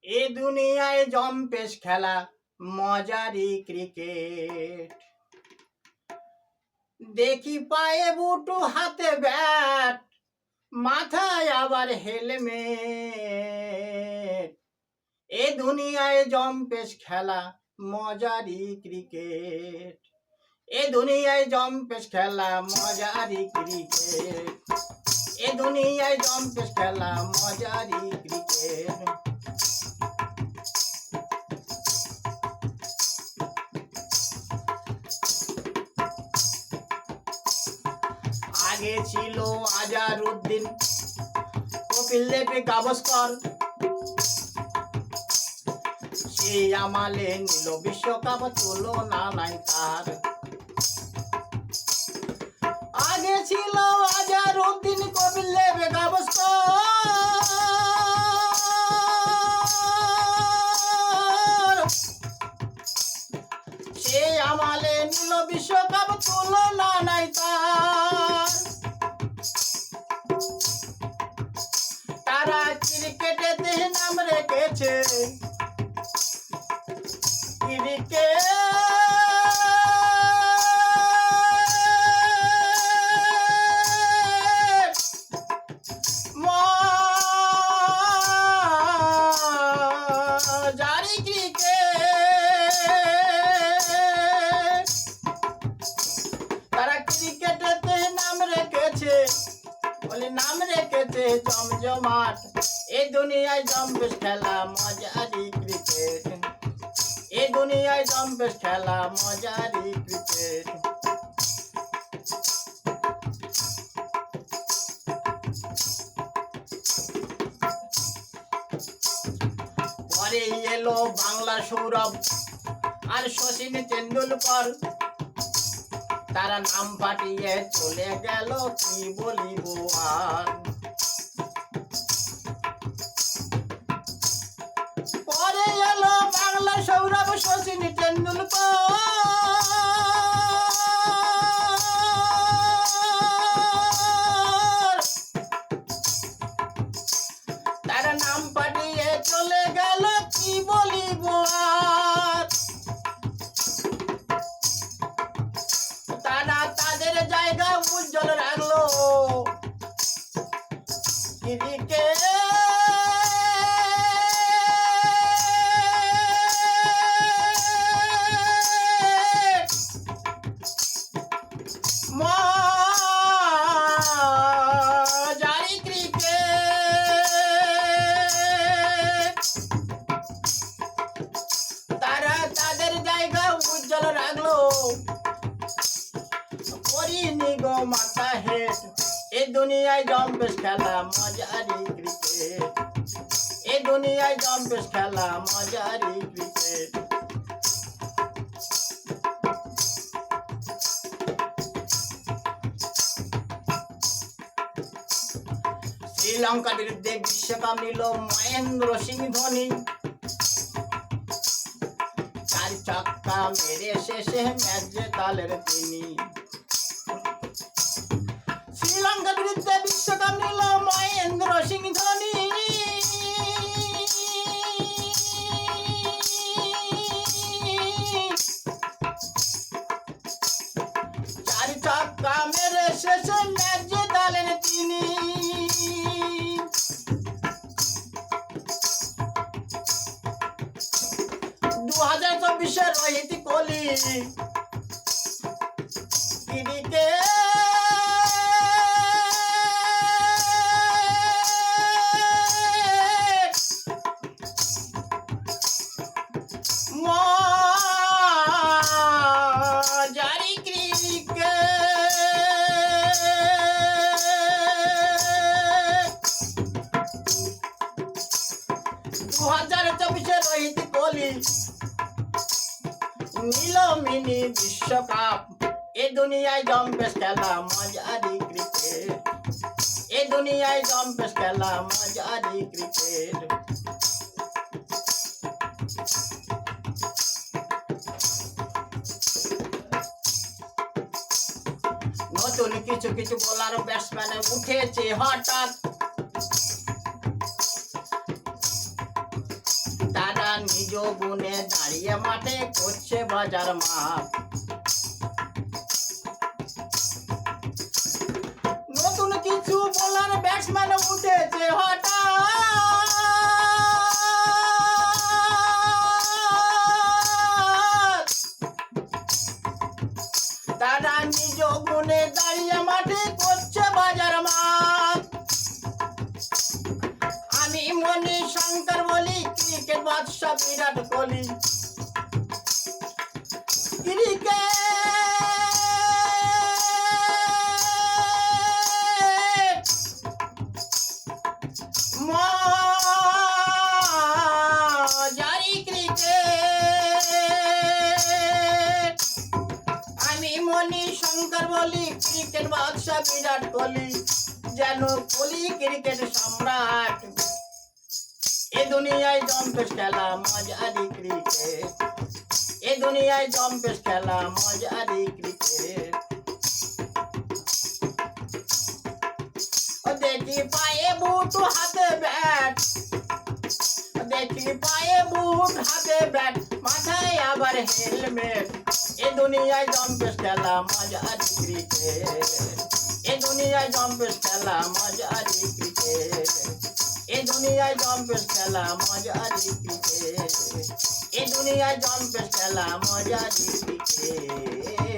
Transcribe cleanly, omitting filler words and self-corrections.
এ দুনিয়ায় জম্পেশ খেলা মজারি ক্রিকেট। দেখি পায়ে বুটু হাতে ব্যাট, মাথায় আবার হেলমেট। এ দুনিয়ায় জম্পেশ খেলা মজারি ক্রিকেট। এ দুনিয়ায় জম্পেশ খেলা মজারি ক্রিকেট। এ দুনিয়ায় জম্পেশ খেলা মজারি ক্রিকেট। আগে ছিল আজারউদ্দিন, কপিল দেব গাভাস্কর। সেই আমালে নিল বিশ্বকাপ, তুলনা নাই তার। আগে ছিল আজারউদ্দিন, কপিল দেব গাভাস্কর। সেই আমালে নিল বিশ্বকাপ, তুলনা নাই তার। তারা ক্রিকেটেতে নাম রেখেছে, ক্রিকেট মজারি ক্রিকেট। তারা ক্রিকেটেতে নাম রেখেছে, বলে নাম রেখেছে জমজমাট। এ দুনিয়ায় জম্পেশ খেলা মজারি ক্রিকেট। এ দুনিয়ায় জম্পেশ খেলা মজারি ক্রিকেট। পরে এলো বাংলা সৌরভ আর শচীন তেন্ডুলকর। তারা নাম পাঠিয়ে চলে গেল, কি বলিব আর। পরে এলো বাংলা সৌরভ, শচীন তেন্ডুলকর। তারা নাম পাঠিয়ে চলে গেল, কি বলিব আর। তারা তাদের জায়গা উজ্জ্বল রাখলো ক্রিকেট মজারি ক্রিকেট। তারা তাদের জায়গা উজ্জ্বল রাখলো, করিনি গো মাথা হেট। এ দুনিয়ায় জম্পেশ খেলা মজারি ক্রিকেট। এ দুনিয়ায় জম্পেশ খেলা মজারি ক্রিকেট। শ্রীলঙ্কার বিরুদ্ধে বিশ্বকাপ নিল মহেন্দ্র সিং ধোনি। 4 ছক্কা মেরে শেষে ম্যাচ জেতালেন তিনি। শ্রীলঙ্কার বিরুদ্ধে বিশ্বকাপ নিল মহেন্দ্র সিং ধোনি। 4 ছক্কা মেরে শেষে ম্যাচ জেতালেন তিনি। 2024 রোহিত কোহলি ক্রিকেট মজারি ক্রিকেট। 2024 রোহিত কোহলি নিল মিনি বিশ্বকাপ। এ দুনিয়ায় জম্পেশ খেলা মজারি ক্রিকেট। এ দুনিয়ায় জম্পেশ খেলা মজারি ক্রিকেট। নতুন কিছু কিছু বোলার ব্যাটসম্যান উঠেছে হঠাৎ। গুণে দাঁড়িয়ে মাঠে করছে বাজার মাঠ। নতুন কিছু বলার ব্যাটসম্যান উঠেছে হঠাৎ, তারা নিজ গুণে দাঁড়িয়ে মাঠে করছে বাজার মাঠ। আমি মনি শঙ্কর বলি, ক্রিকেট বাদশা বিরাট কোহলি। ক্রিকেট মজারি ক্রিকেট। আমি মনি শঙ্কর বলি, ক্রিকেট বাদশা বিরাট কোহলি। যেন কোহলি ক্রিকেট সম্রাট, এ দুনিয়ায় জম্পেশ খেলা মজারি ক্রিকেট। এ দুনিয়ায় জম্পেশ খেলা মজারি ক্রিকেট। দেখি পায়ে বুট হাতে ব্যাট, দেখি পায়ে বুট হাতে ব্যাট, মাথায় আবার হেলমেট। এ দুনিয়ায় জম্পেশ খেলা মজারি ক্রিকেট। এ দুনিয়ায় জম্পেশ খেলা মজারি ক্রিকেট। এ দুনিয়ায় জম্পেশ খেলা মজারি ক্রিকেট। এ দুনিয়ায় জম্পেশ খেলা মজারি ক্রিকেট।